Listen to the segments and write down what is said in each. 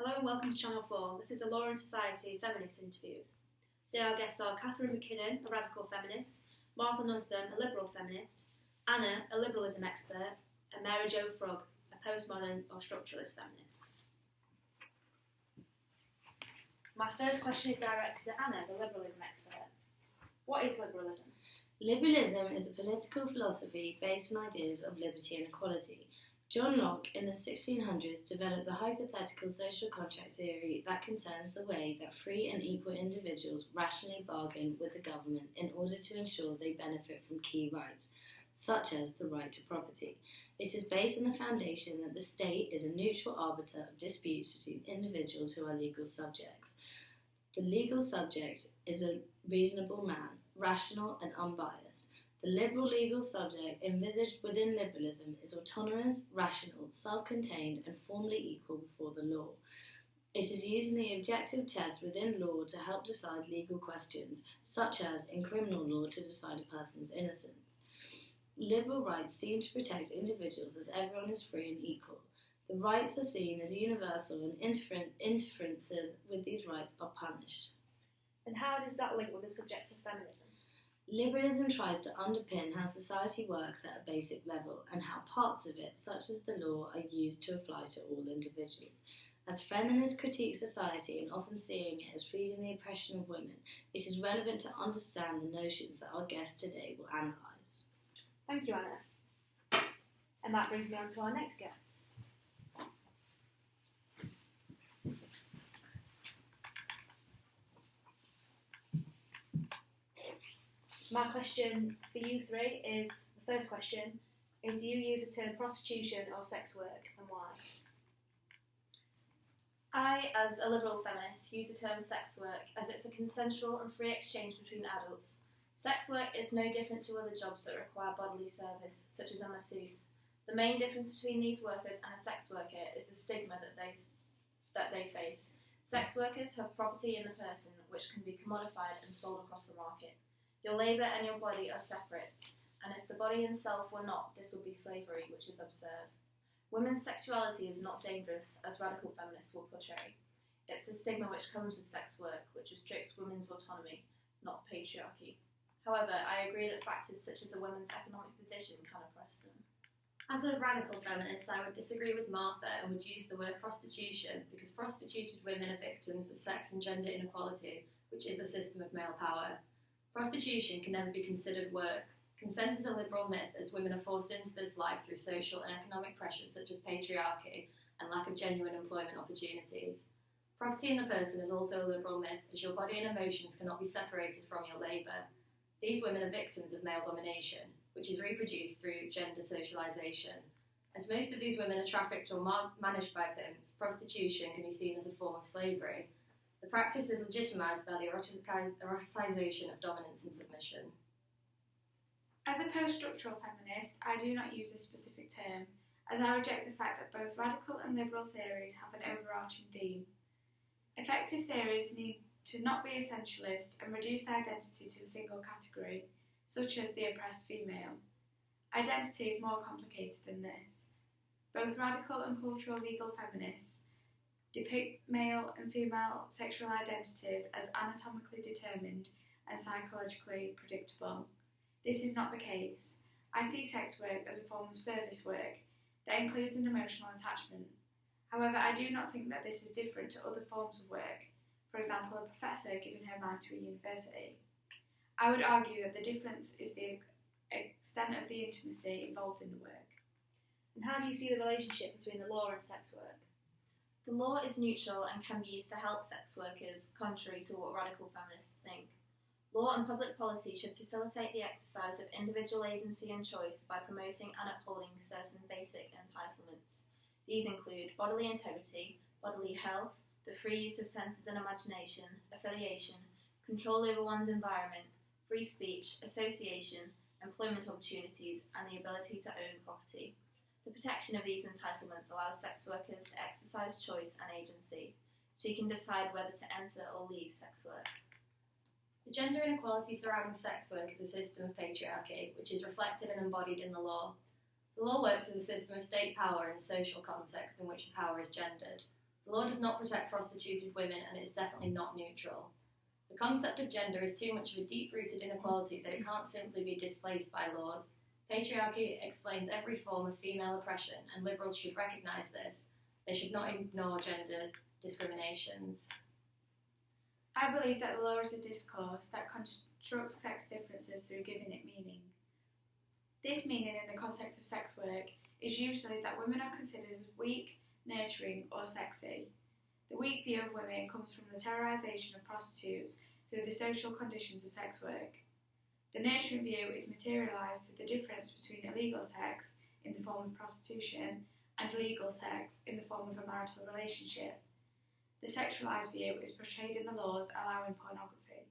Hello and welcome to Channel 4. This is the Law and Society Feminist Interviews. Today our guests are Catherine McKinnon, a radical feminist, Martha Nussbaum, a liberal feminist, Anna, a liberalism expert, and Mary Jo Frog, a postmodern or structuralist feminist. My first question is directed at Anna, the liberalism expert. What is liberalism? Liberalism is a political philosophy based on ideas of liberty and equality. John Locke, in the 1600s, developed the hypothetical social contract theory that concerns the way that free and equal individuals rationally bargain with the government in order to ensure they benefit from key rights, such as the right to property. It is based on the foundation that the state is a neutral arbiter of disputes between individuals who are legal subjects. The legal subject is a reasonable man, rational and unbiased. The liberal legal subject envisaged within liberalism is autonomous, rational, self-contained and formally equal before the law. It is using the objective test within law to help decide legal questions, such as in criminal law to decide a person's innocence. Liberal rights seem to protect individuals as everyone is free and equal. The rights are seen as universal and interferences with these rights are punished. And how does that link with the subject of feminism? Liberalism tries to underpin how society works at a basic level and how parts of it, such as the law, are used to apply to all individuals. As feminists critique society and often seeing it as feeding the oppression of women, it is relevant to understand the notions that our guest today will analyse. Thank you, Anna. And that brings me on to our next guest. My question for you three is, the first question is, do you use the term prostitution or sex work and why? I, as a liberal feminist, use the term sex work as it's a consensual and free exchange between adults. Sex work is no different to other jobs that require bodily service, such as a masseuse. The main difference between these workers and a sex worker is the stigma that they face. Sex workers have property in the person which can be commodified and sold across the market. Your labour and your body are separate, and if the body and self were not, this would be slavery, which is absurd. Women's sexuality is not dangerous, as radical feminists will portray. It's the stigma which comes with sex work, which restricts women's autonomy, not patriarchy. However, I agree that factors such as a woman's economic position can oppress them. As a radical feminist, I would disagree with Martha and would use the word prostitution because prostituted women are victims of sex and gender inequality, which is a system of male power. Prostitution can never be considered work. Consent is a liberal myth as women are forced into this life through social and economic pressures such as patriarchy and lack of genuine employment opportunities. Property in the person is also a liberal myth as your body and emotions cannot be separated from your labour. These women are victims of male domination, which is reproduced through gender socialisation. As most of these women are trafficked or managed by pimps, prostitution can be seen as a form of slavery. The practice is legitimised by the eroticisation of dominance and submission. As a post-structural feminist, I do not use this specific term, as I reject the fact that both radical and liberal theories have an overarching theme. Effective theories need to not be essentialist and reduce identity to a single category, such as the oppressed female. Identity is more complicated than this. Both radical and cultural legal feminists depict male and female sexual identities as anatomically determined and psychologically predictable. This is not the case. I see sex work as a form of service work that includes an emotional attachment. However, I do not think that this is different to other forms of work, for example, a professor giving her mind to a university. I would argue that the difference is the extent of the intimacy involved in the work. And how do you see the relationship between the law and sex work? The law is neutral and can be used to help sex workers, contrary to what radical feminists think. Law and public policy should facilitate the exercise of individual agency and choice by promoting and upholding certain basic entitlements. These include bodily integrity, bodily health, the free use of senses and imagination, affiliation, control over one's environment, free speech, association, employment opportunities, and the ability to own property. The protection of these entitlements allows sex workers to exercise choice and agency, so you can decide whether to enter or leave sex work. The gender inequality surrounding sex work is a system of patriarchy, which is reflected and embodied in the law. The law works as a system of state power in a social context in which the power is gendered. The law does not protect prostituted women, and it is definitely not neutral. The concept of gender is too much of a deep-rooted inequality that it can't simply be displaced by laws. Patriarchy explains every form of female oppression, and liberals should recognise this. They should not ignore gender discriminations. I believe that the law is a discourse that constructs sex differences through giving it meaning. This meaning in the context of sex work is usually that women are considered as weak, nurturing or sexy. The weak view of women comes from the terrorisation of prostitutes through the social conditions of sex work. The nurturing view is materialised through the difference between illegal sex in the form of prostitution and legal sex in the form of a marital relationship. The sexualised view is portrayed in the laws allowing pornography.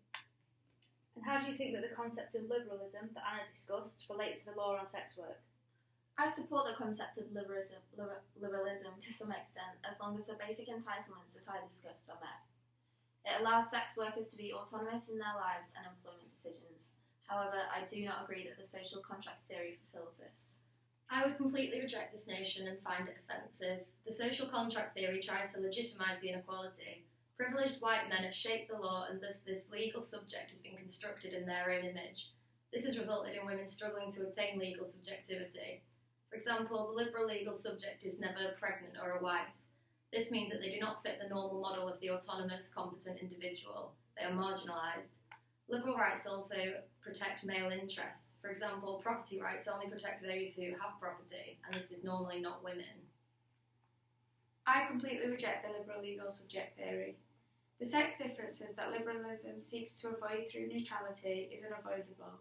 And how do you think that the concept of liberalism that Anna discussed relates to the law on sex work? I support the concept of liberalism to some extent, as long as the basic entitlements that I discussed are met. It allows sex workers to be autonomous in their lives and employment decisions. However, I do not agree that the social contract theory fulfills this. I would completely reject this notion and find it offensive. The social contract theory tries to legitimise the inequality. Privileged white men have shaped the law, and thus this legal subject has been constructed in their own image. This has resulted in women struggling to obtain legal subjectivity. For example, the liberal legal subject is never pregnant or a wife. This means that they do not fit the normal model of the autonomous, competent individual. They are marginalised. Liberal rights also protect male interests. For example, property rights only protect those who have property, and this is normally not women. I completely reject the liberal legal subject theory. The sex differences that liberalism seeks to avoid through neutrality is unavoidable.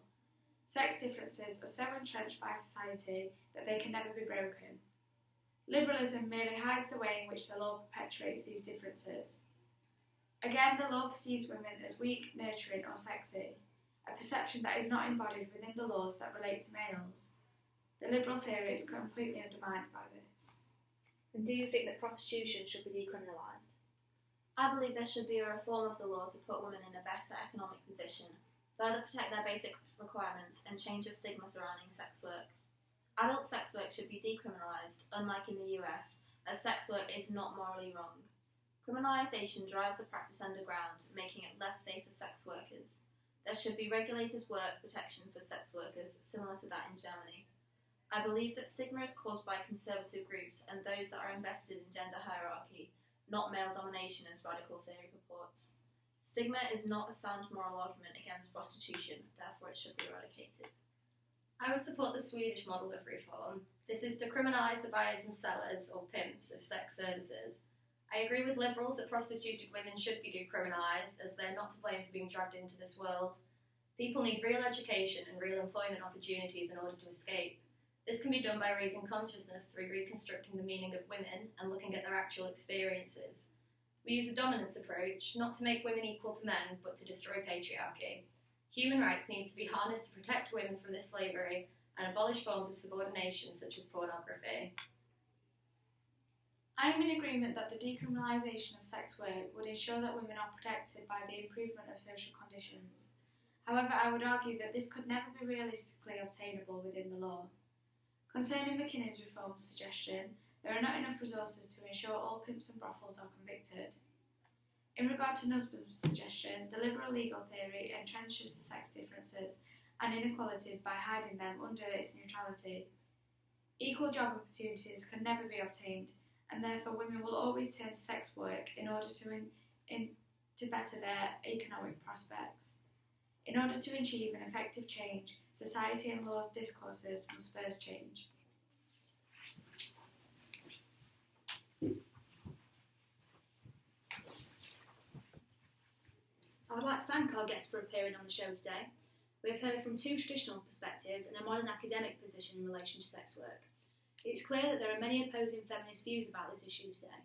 Sex differences are so entrenched by society that they can never be broken. Liberalism merely hides the way in which the law perpetuates these differences. Again, the law perceives women as weak, nurturing or sexy, a perception that is not embodied within the laws that relate to males. The liberal theory is completely undermined by this. And do you think that prostitution should be decriminalised? I believe there should be a reform of the law to put women in a better economic position, further protect their basic requirements, and change the stigma surrounding sex work. Adult sex work should be decriminalised, unlike in the US, as sex work is not morally wrong. Criminalisation drives the practice underground, making it less safe for sex workers. There should be regulated work protection for sex workers, similar to that in Germany. I believe that stigma is caused by conservative groups and those that are invested in gender hierarchy, not male domination as radical theory purports. Stigma is not a sound moral argument against prostitution, therefore it should be eradicated. I would support the Swedish model of reform. This is to criminalise the buyers and sellers, or pimps, of sex services. I agree with liberals that prostituted women should be decriminalised, as they are not to blame for being dragged into this world. People need real education and real employment opportunities in order to escape. This can be done by raising consciousness through reconstructing the meaning of women and looking at their actual experiences. We use a dominance approach, not to make women equal to men, but to destroy patriarchy. Human rights needs to be harnessed to protect women from this slavery and abolish forms of subordination such as pornography. I am in agreement that the decriminalisation of sex work would ensure that women are protected by the improvement of social conditions. However, I would argue that this could never be realistically obtainable within the law. Concerning McKinnon's reform suggestion, there are not enough resources to ensure all pimps and brothels are convicted. In regard to Nussbaum's suggestion, the liberal legal theory entrenches the sex differences and inequalities by hiding them under its neutrality. Equal job opportunities can never be obtained, and therefore women will always turn to sex work in order to better their economic prospects. In order to achieve an effective change, society and law's discourses must first change. I would like to thank our guests for appearing on the show today. We have heard from two traditional perspectives and a modern academic position in relation to sex work. It's clear that there are many opposing feminist views about this issue today.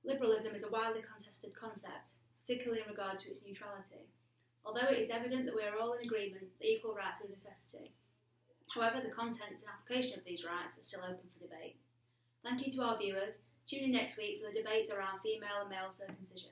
Liberalism is a widely contested concept, particularly in regard to its neutrality, although it is evident that we are all in agreement that equal rights are a necessity. However, the content and application of these rights are still open for debate. Thank you to our viewers. Tune in next week for the debates around female and male circumcision.